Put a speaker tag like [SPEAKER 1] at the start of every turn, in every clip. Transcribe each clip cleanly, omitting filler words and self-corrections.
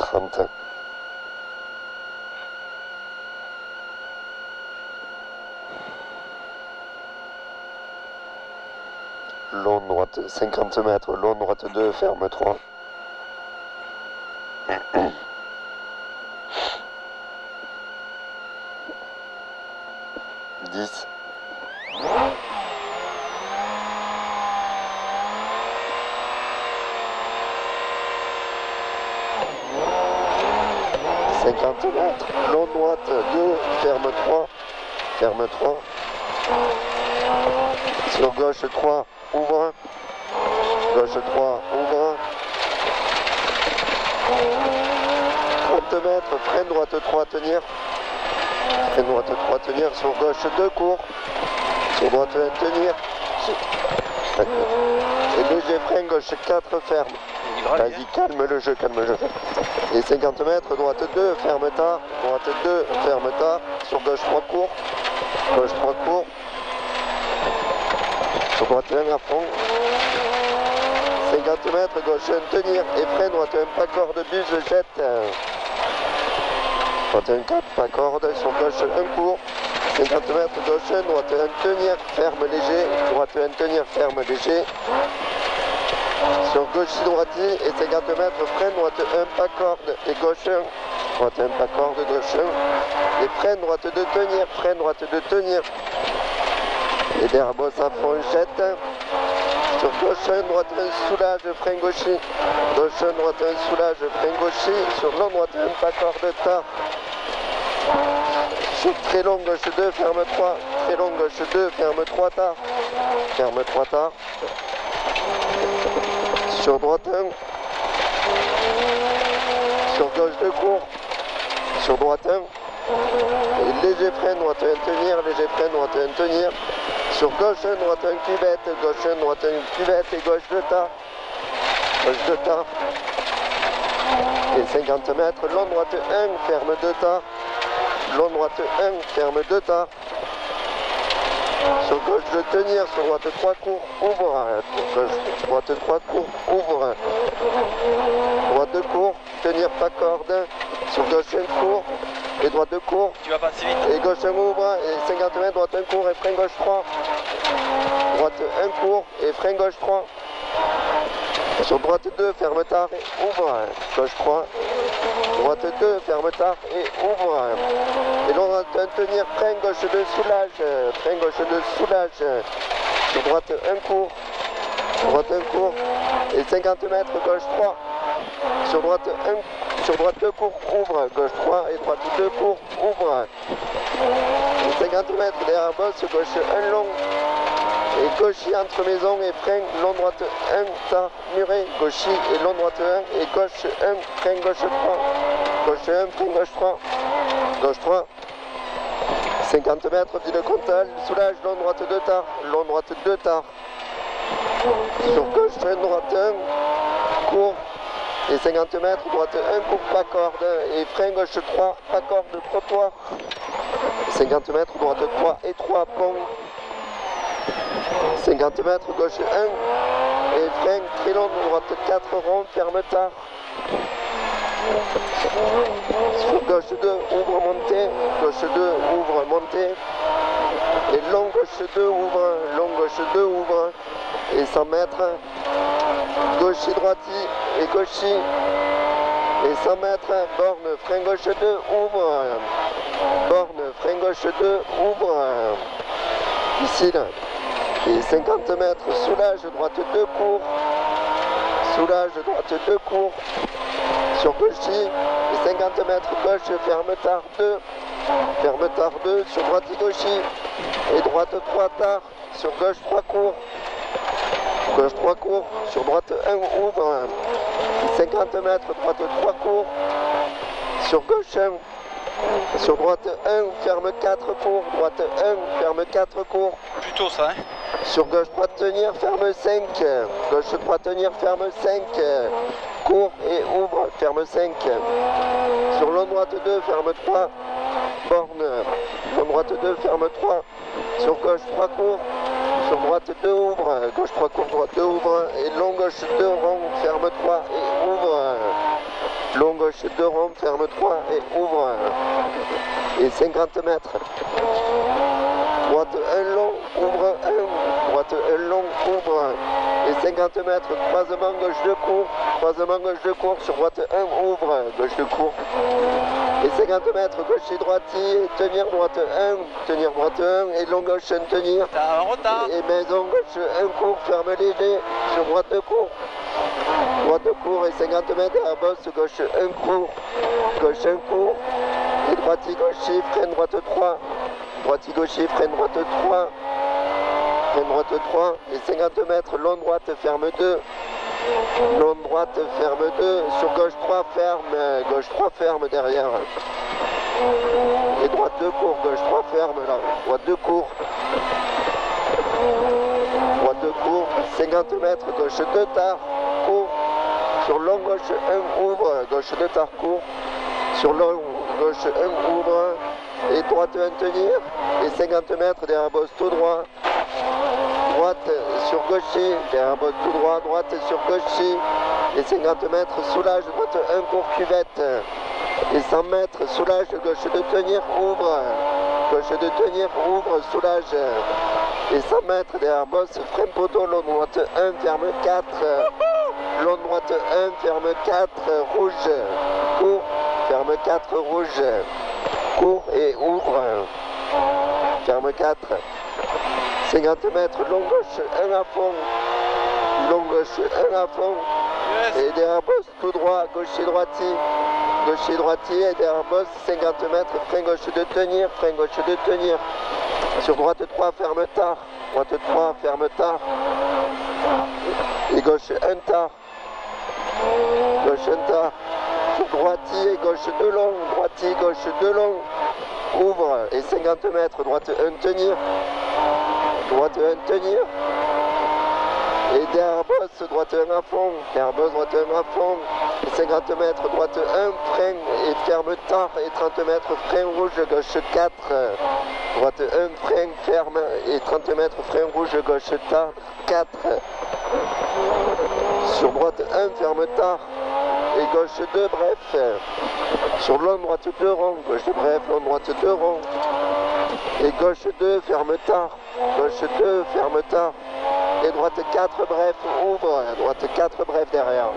[SPEAKER 1] 30. Long droite 50 mètres, long droite 2, ferme 3. 10. 50 mètres, long droite 2, ferme 3, ferme 3. Sur gauche 3, ouvre. Gauche 3, ouvre. 30 mètres, freine droite 3, tenir. Freine droite 3, tenir. Sur gauche 2, court. Sur droite 1, tenir. Et léger frein, gauche 4, ferme. Vas-y, calme le jeu, calme le jeu. Et 50 mètres, droite 2, ferme tard. Droite 2, ferme tard. Sur gauche 3, court. Gauche 3, court. Sur droite 1, à fond. 50 mètres, gauche 1, tenir. Et freine, droite 1, pas corde, buse, jette. Droite 1, 4, pas corde. Sur gauche 1, court. 50 mètres, gauche 1, droite 1, tenir. Ferme, léger. Droite 1, tenir, ferme, léger. Sur gauche, droite et 50 mètres, freine, droite 1, pas corde et gauche 1. Droite 1, pas corde, gauche 1. Et freine, droite 2, tenir, freine, droite 2, tenir. Et derrière bosse à fond, jette. Sur gauche 1, droite 1, soulage, frein gaucher. Gauche 1, droite 1, soulage, frein gaucher. Sur long, droite 1, pas corde, tard. Sur très long, gauche 2, ferme 3. Très long, gauche 2, ferme 3, tard. Ferme 3, tard. Sur droite 1, sur gauche 2 court, sur droite 1, et léger frein, droite 1 tenir, léger frein, droite 1 tenir, sur gauche 1, droite 1 cuvette, gauche 1, droite 1 cuvette et gauche 2 tas, gauche 2 tas, et 50 mètres, long droite 1, ferme 2 tas, long droite 1, ferme 2 tas. Sur gauche de tenir, sur droite 3 court, ouvre. Gauche, droite 3 court, ouvre. Droite 2 court, tenir pas corde. Sur gauche 1 court et droite 2 court.
[SPEAKER 2] Tu vas passer vite.
[SPEAKER 1] Et gauche 1 ouvre et 50 mètres, droite 1 court et frein gauche 3. Droite 1 court et frein gauche 3. Sur droite 2, ferme tard et ouvre. Gauche 3. Droite 2, ferme tard et ouvre. Et long droite 1, tenir, frein gauche 2, soulage. Frein gauche 2, soulage. Sur droite 1 court. Droite 1 court. Et 50 mètres, gauche 3. Sur droite 1, sur droite 2 court, ouvre. Gauche 3 et droite 2 court, ouvre. Et 50 mètres derrière bosse, gauche 1 long. Et gaucher entre maison et frein, long droite 1, tard, muret, gaucher et long droite 1, et gauche 1, frein gauche 3, gauche 1, frein gauche 3, gauche 3, 50 mètres, ville Comtal, soulage, long droite 2 tard, long droite 2 tard, sur gauche 1, droite 1, court, et 50 mètres, droite 1, court, pas corde, et frein gauche 3, pas corde, trottoir, 50 mètres, droite 3 et 3, pont, 50 mètres, gauche 1, et frein très long, droite 4 rond, ferme tard. Sur gauche 2, ouvre montée, gauche 2, ouvre montée. Et long gauche 2, ouvre, long gauche 2, ouvre. Et 100 mètres, gauche droiti et gauche. Et 100 mètres, borne, frein gauche 2, ouvre. Borne, frein gauche 2, ouvre. Ici là. Et 50 mètres, soulage, droite 2 court. Soulage, droite 2 court. Sur gauche, et 50 mètres, gauche, ferme tard 2. Ferme tard 2, sur droite et gauche. Et droite 3 tard, sur gauche 3 court. Gauche 3 court, sur droite 1 ouvre. Et 50 mètres, droite 3 court. Sur gauche 1. Sur droite 1, ferme 4 court. Droite 1, ferme 4 court.
[SPEAKER 2] Plutôt ça, hein.
[SPEAKER 1] Sur gauche droite tenir, ferme 5. Gauche droite tenir, ferme 5. Court et ouvre, ferme 5. Sur long droite 2, ferme 3. Borne. Long droite 2, ferme 3. Sur gauche 3 court. Sur droite 2 ouvre. Gauche 3 court, droite 2 ouvre. Et long gauche 2 rond, ferme 3 et ouvre. long gauche 2 rond, ferme 3 et ouvre. Et 50 mètres. Droite 1 long, ouvre 1. Droite 1 long, ouvre. Et 50 mètres, croisement gauche de court. Croisement gauche de court, sur droite 1, ouvre. Gauche de court. Et 50 mètres, gauche et droite, tenir droite 1. Tenir droite 1 et long gauche 1, tenir.
[SPEAKER 2] T'as un retard.
[SPEAKER 1] Et maison gauche 1 court, ferme léger. Sur droite de court. Droite de court et 50 mètres à la bosse, gauche 1 court. Gauche 1 court. Et droite gauche, freine droite 3. Droite gauche, freine droite 3. Freine droite 3. Et 50 mètres, long droite, ferme 2. Long droite, ferme 2. Sur gauche 3, ferme. Gauche 3, ferme derrière. Et droite 2 court. Gauche 3, ferme là. Droite 2 court. Droite 2 court. 50 mètres, gauche 2 tard. Court. Sur long gauche 1, ouvre. Gauche 2 tard, court. Sur long gauche 1, ouvre. Et droite 1, tenir. Et 50 mètres derrière bosse tout droit. Droite sur gaucher, derrière bosse tout droit. Droite sur gaucher. Et 50 mètres, soulage. Droite 1, court cuvette. Et 100 mètres, soulage. Gauche de tenir, ouvre. Gauche de tenir, ouvre, soulage. Et 100 mètres derrière bosse, freine poteau, long droite 1, ferme 4. Long droite 1, ferme 4, rouge. Court, ferme 4, rouge. Court et ouvre. Ferme 4. 50 mètres, long gauche 1 à fond. Long gauche 1 à fond.
[SPEAKER 2] Yes.
[SPEAKER 1] Et derrière bosse tout droit, gaucher droitier. Gaucher droitier et derrière bosse 50 mètres, frein gauche de tenir, frein gauche de tenir. Sur droite 3, ferme tard. Droite 3, ferme tard. Et gauche 1 tard. Gauche 1 tard. Sur droitier, gauche 2 long. Droitier, gauche 2 long. Ouvre. Et 50 mètres, droite 1 tenir. Droite 1 tenir. Et derrière bosse, droite 1 à fond. Derrière bosse, droite 1 à fond. Et 50 mètres, droite 1, frein et ferme tard. Et 30 mètres, frein rouge, gauche 4. Droite 1, frein, ferme. Et 30 mètres, frein rouge, gauche tard, 4. Sur droite 1, ferme tard. Et gauche 2, bref. Sur long droite 2 rond. Gauche bref, long droite 2 rond. Et gauche 2, ferme tard. Gauche 2, ferme tard. Et droite 4, bref, ouvre. Droite 4, bref derrière.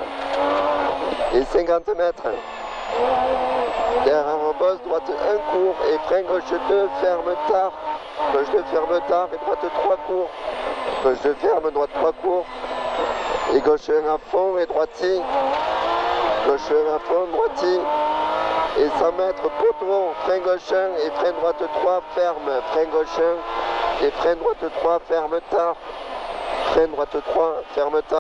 [SPEAKER 1] Et 50 mètres. Derrière en bosse, droite 1 court. Et frein gauche 2, ferme tard. Gauche 2, ferme tard. Et droite 3 court. Gauche 2, ferme, droite 3 court. Et gauche 1 à fond et droitier. Gauche 1 à fond, droitier. Et 100 mètres, poteau, frein gauche 1 et frein droite 3, ferme. Frein gauche 1 et frein droite 3, ferme tard. Frein droite 3, ferme tard.